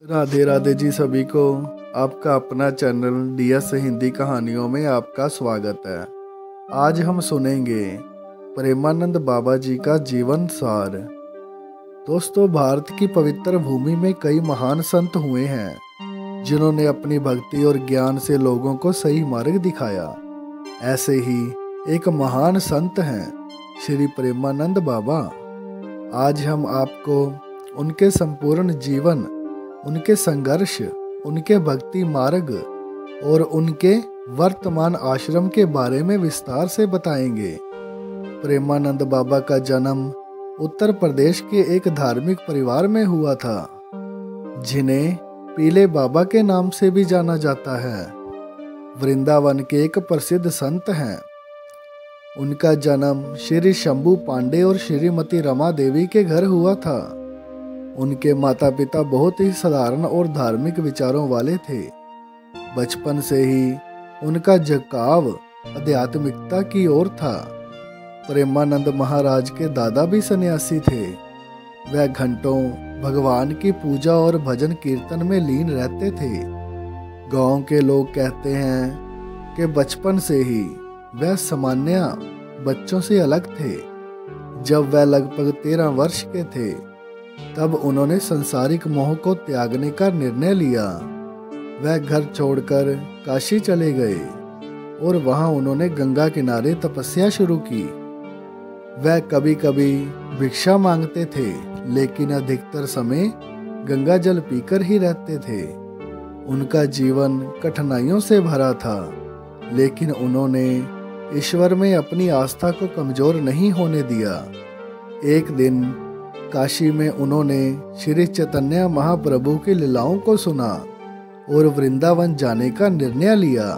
राधे राधे जी सभी को। आपका अपना चैनल डीएस हिंदी कहानियों में आपका स्वागत है। आज हम सुनेंगे प्रेमानंद बाबा जी का जीवन सार। दोस्तों, भारत की पवित्र भूमि में कई महान संत हुए हैं जिन्होंने अपनी भक्ति और ज्ञान से लोगों को सही मार्ग दिखाया। ऐसे ही एक महान संत हैं श्री प्रेमानंद बाबा। आज हम आपको उनके संपूर्ण जीवन, उनके संघर्ष, उनके भक्ति मार्ग और उनके वर्तमान आश्रम के बारे में विस्तार से बताएंगे। प्रेमानंद बाबा का जन्म उत्तर प्रदेश के एक धार्मिक परिवार में हुआ था, जिन्हें पीले बाबा के नाम से भी जाना जाता है। वृंदावन के एक प्रसिद्ध संत हैं। उनका जन्म श्री शंभू पांडे और श्रीमती रमा देवी के घर हुआ था। उनके माता पिता बहुत ही साधारण और धार्मिक विचारों वाले थे। बचपन से ही उनका झुकाव आध्यात्मिकता की ओर था। प्रेमानंद महाराज के दादा भी सन्यासी थे। वह घंटों भगवान की पूजा और भजन कीर्तन में लीन रहते थे। गांव के लोग कहते हैं कि बचपन से ही वह सामान्य बच्चों से अलग थे। जब वह लगभग 13 वर्ष के थे, तब उन्होंने संसारिक मोह को त्यागने का निर्णय लिया। वह घर छोड़कर काशी चले गए और वहां उन्होंने गंगा किनारे तपस्या शुरू की। वह कभी कभी भिक्षा मांगते थे, लेकिन अधिकतर समय गंगा जल पीकर ही रहते थे। उनका जीवन कठिनाइयों से भरा था, लेकिन उन्होंने ईश्वर में अपनी आस्था को कमजोर नहीं होने दिया। एक दिन काशी में उन्होंने श्री चैतन्य महाप्रभु की लीलाओं को सुना और वृंदावन जाने का निर्णय लिया।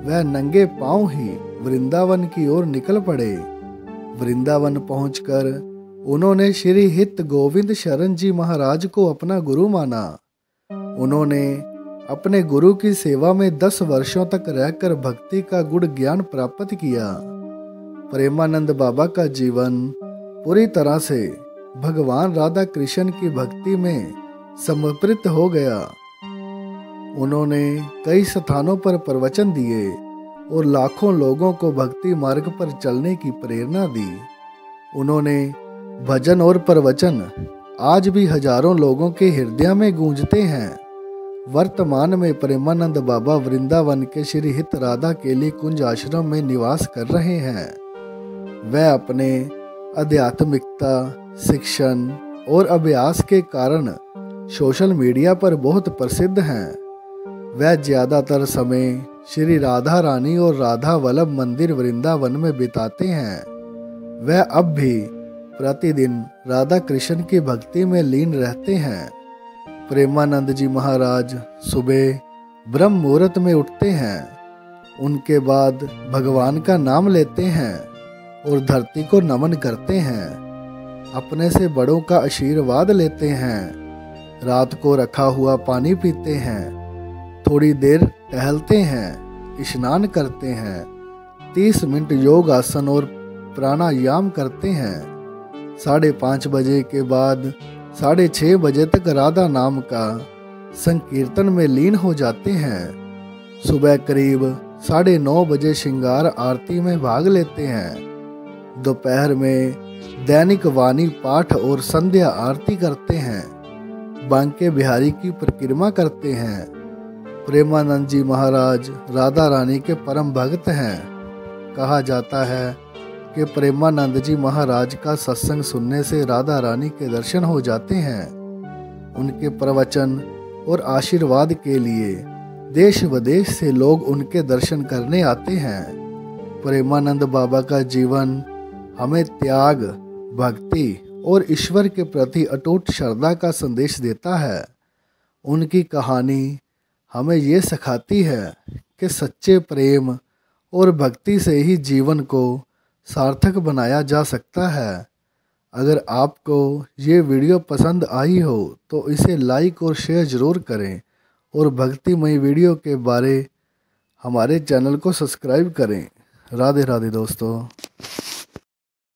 वह नंगे पांव ही वृंदावन की ओर निकल पड़े। वृंदावन पहुंचकर उन्होंने श्री हित गोविंद शरण जी महाराज को अपना गुरु माना। उन्होंने अपने गुरु की सेवा में 10 वर्षों तक रहकर भक्ति का गुण ज्ञान प्राप्त किया। प्रेमानंद बाबा का जीवन पूरी तरह से भगवान राधा कृष्ण की भक्ति में समर्पित हो गया। उन्होंने कई स्थानों पर प्रवचन दिए और लाखों लोगों को भक्ति मार्ग पर चलने की प्रेरणा दी। उन्होंने भजन और प्रवचन आज भी हजारों लोगों के हृदय में गूंजते हैं। वर्तमान में प्रेमानंद बाबा वृंदावन के श्री हित राधा केली कुंज आश्रम में निवास कर रहे हैं। वह अपने आध्यात्मिकता, शिक्षण और अभ्यास के कारण सोशल मीडिया पर बहुत प्रसिद्ध हैं। वह ज्यादातर समय श्री राधा रानी और राधा वल्लभ मंदिर वृंदावन में बिताते हैं। वह अब भी प्रतिदिन राधा कृष्ण की भक्ति में लीन रहते हैं। प्रेमानंद जी महाराज सुबह ब्रह्म मुहूर्त में उठते हैं। उनके बाद भगवान का नाम लेते हैं और धरती को नमन करते हैं। अपने से बड़ों का आशीर्वाद लेते हैं। रात को रखा हुआ पानी पीते हैं। थोड़ी देर टहलते हैं, स्नान करते हैं। 30 मिनट योग आसन और प्राणायाम करते हैं। 5:30 बजे के बाद 6:30 बजे तक राधा नाम का संकीर्तन में लीन हो जाते हैं। सुबह करीब 9:30 बजे श्रृंगार आरती में भाग लेते हैं। दोपहर में दैनिक वाणी पाठ और संध्या आरती करते हैं। बांके बिहारी की परिक्रमा करते हैं। प्रेमानंद जी महाराज राधा रानी के परम भक्त हैं। कहा जाता है कि प्रेमानंद जी महाराज का सत्संग सुनने से राधा रानी के दर्शन हो जाते हैं। उनके प्रवचन और आशीर्वाद के लिए देश विदेश से लोग उनके दर्शन करने आते हैं। प्रेमानंद बाबा का जीवन हमें त्याग, भक्ति और ईश्वर के प्रति अटूट श्रद्धा का संदेश देता है। उनकी कहानी हमें ये सिखाती है कि सच्चे प्रेम और भक्ति से ही जीवन को सार्थक बनाया जा सकता है। अगर आपको ये वीडियो पसंद आई हो तो इसे लाइक और शेयर ज़रूर करें और भक्तिमय वीडियो के बारे हमारे चैनल को सब्सक्राइब करें। राधे राधे दोस्तों।